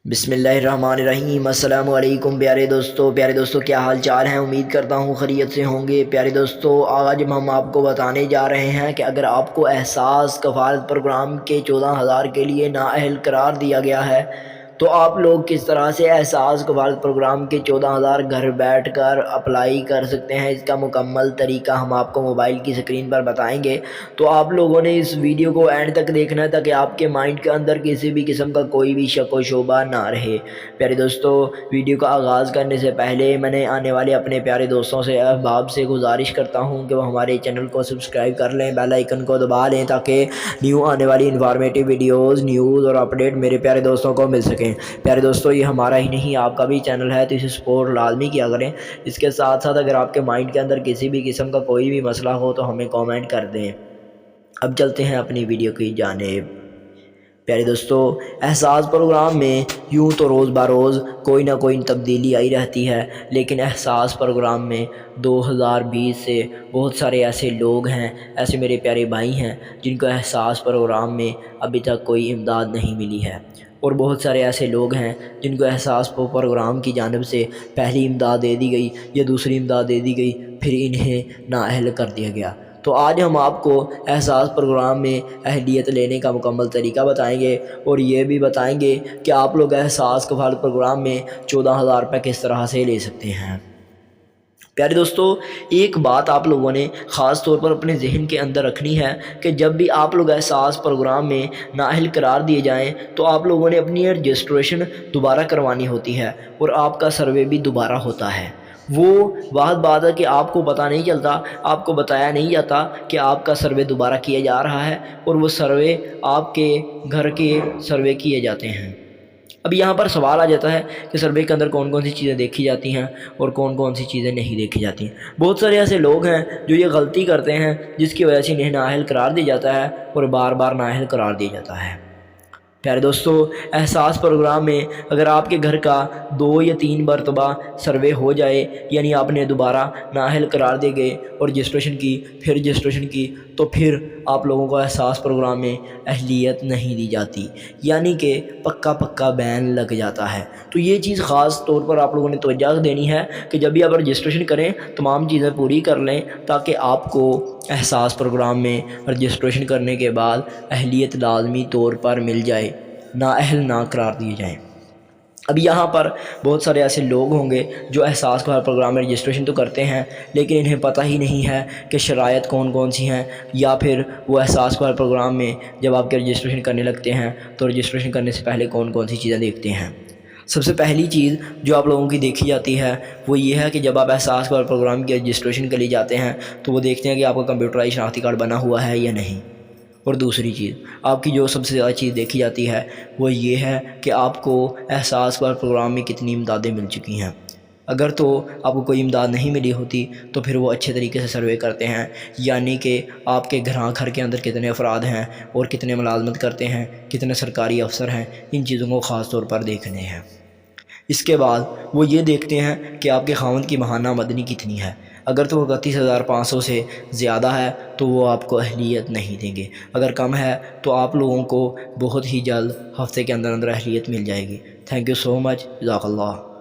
بسم اللہ الرحمن الرحیم۔ السلام علیکم پیارے دوستو کیا حال چال ہیں؟ امید کرتا ہوں خیریت سے ہوں گے۔ پیارے دوستو، آج ہم آپ کو بتانے جا رہے ہیں کہ اگر آپ کو احساس کفالت پروگرام کے 14,000 کے لیے نااہل قرار دیا گیا ہے تو آپ لوگ کس طرح سے احساس کفالت پروگرام کے 14,000 گھر بیٹھ کر اپلائی کر سکتے ہیں، اس کا مکمل طریقہ ہم آپ کو موبائل کی اسکرین پر بتائیں گے۔ تو آپ لوگوں نے اس ویڈیو کو اینڈ تک دیکھنا ہے تاکہ آپ کے مائنڈ کے اندر کسی بھی قسم کا کوئی بھی شک و شبہ نہ رہے۔ پیارے دوستو، ویڈیو کا آغاز کرنے سے پہلے میں نے آنے والے اپنے پیارے دوستوں سے احباب سے گزارش کرتا ہوں کہ وہ ہمارے چینل کو سبسکرائب کر لیں، بیل آئیکن کو دبا لیں تاکہ نیو آنے والی انفارمیٹیو ویڈیوز، نیوز اور اپڈیٹ میرے پیارے دوستوں کو مل سکیں۔ پیارے دوستو، یہ ہمارا ہی نہیں آپ کا بھی چینل ہے تو اسے سپورٹ لازمی کیا کریں۔ اس کے ساتھ ساتھ اگر آپ کے مائنڈ کے اندر کسی بھی قسم کا کوئی بھی مسئلہ ہو تو ہمیں کامنٹ کر دیں۔ اب چلتے ہیں اپنی ویڈیو کی جانب۔ پیارے دوستو، احساس پروگرام میں یوں تو روز بروز کوئی نہ کوئی تبدیلی آئی رہتی ہے، لیکن احساس پروگرام میں 2020 سے بہت سارے ایسے لوگ ہیں، ایسے میرے پیارے بھائی ہیں جن کو احساس پروگرام میں ابھی تک کوئی امداد نہیں ملی ہے، اور بہت سارے ایسے لوگ ہیں جن کو احساس پروگرام کی جانب سے پہلی امداد دے دی گئی یا دوسری امداد دے دی گئی، پھر انہیں نااہل کر دیا گیا۔ تو آج ہم آپ کو احساس پروگرام میں اہلیت لینے کا مکمل طریقہ بتائیں گے، اور یہ بھی بتائیں گے کہ آپ لوگ احساس کفالت پروگرام میں 14,000 روپے کس طرح سے لے سکتے ہیں۔ پیارے دوستو، ایک بات آپ لوگوں نے خاص طور پر اپنے ذہن کے اندر رکھنی ہے کہ جب بھی آپ لوگ احساس پروگرام میں نااہل قرار دیے جائیں تو آپ لوگوں نے اپنی رجسٹریشن دوبارہ کروانی ہوتی ہے، اور آپ کا سروے بھی دوبارہ ہوتا ہے۔ وہ واحد بات ہے کہ آپ کو پتہ نہیں چلتا، آپ کو بتایا نہیں جاتا کہ آپ کا سروے دوبارہ کیا جا رہا ہے، اور وہ سروے آپ کے گھر کے سروے کیے جاتے ہیں۔ اب یہاں پر سوال آ جاتا ہے کہ سروے کے اندر کون کون سی چیزیں دیکھی جاتی ہیں اور کون کون سی چیزیں نہیں دیکھی جاتی ہیں۔ بہت سارے ایسے لوگ ہیں جو یہ غلطی کرتے ہیں جس کی وجہ سے انہیں نااہل قرار دیا جاتا ہے اور بار بار نااہل قرار دیا جاتا ہے۔ پیارے دوستو، احساس پروگرام میں اگر آپ کے گھر کا 2 یا 3 مرتبہ سروے ہو جائے، یعنی آپ نے دوبارہ نااہل قرار دے گئے اور رجسٹریشن کی، پھر رجسٹریشن کی، تو پھر آپ لوگوں کو احساس پروگرام میں اہلیت نہیں دی جاتی، یعنی کہ پکا بین لگ جاتا ہے۔ تو یہ چیز خاص طور پر آپ لوگوں نے توجہ دینی ہے کہ جب بھی آپ رجسٹریشن کریں تمام چیزیں پوری کر لیں تاکہ آپ کو احساس پروگرام میں رجسٹریشن کرنے کے بعد اہلیت لازمی طور پر مل جائے، نااہل نہ قرار دیے جائیں۔ اب یہاں پر بہت سارے ایسے لوگ ہوں گے جو احساس کفالت پروگرام میں رجسٹریشن تو کرتے ہیں لیکن انہیں پتہ ہی نہیں ہے کہ شرائط کون کون سی ہیں، یا پھر وہ احساس کفالت پروگرام میں جب آپ کے رجسٹریشن کرنے لگتے ہیں تو رجسٹریشن کرنے سے پہلے کون کون سی چیزیں دیکھتے ہیں۔ سب سے پہلی چیز جو آپ لوگوں کی دیکھی جاتی ہے وہ یہ ہے کہ جب آپ احساس کفالت پروگرام کی رجسٹریشن کے لیے جاتے ہیں تو وہ دیکھتے ہیں کہ آپ کا کمپیوٹرائز شناختی کارڈ بنا ہوا ہے یا نہیں۔ اور دوسری چیز آپ کی جو سب سے زیادہ چیز دیکھی جاتی ہے وہ یہ ہے کہ آپ کو احساس کفالت پروگرام میں کتنی امدادیں مل چکی ہیں۔ اگر تو آپ کو کوئی امداد نہیں ملی ہوتی تو پھر وہ اچھے طریقے سے سروے کرتے ہیں، یعنی کہ آپ کے گھر کے اندر کتنے افراد ہیں اور کتنے ملازمت کرتے ہیں، کتنے سرکاری افسر ہیں، ان چیزوں کو خاص طور پر دیکھنے ہیں۔ اس کے بعد وہ یہ دیکھتے ہیں کہ آپ کے خاوند کی ماہانہ آمدنی کتنی ہے۔ اگر تو وہ 31,500 سے زیادہ ہے تو وہ آپ کو اہلیت نہیں دیں گے، اگر کم ہے تو آپ لوگوں کو بہت ہی جلد ہفتے کے اندر اہلیت مل جائے گی۔ تھینک یو سو مچ، جزاک اللہ۔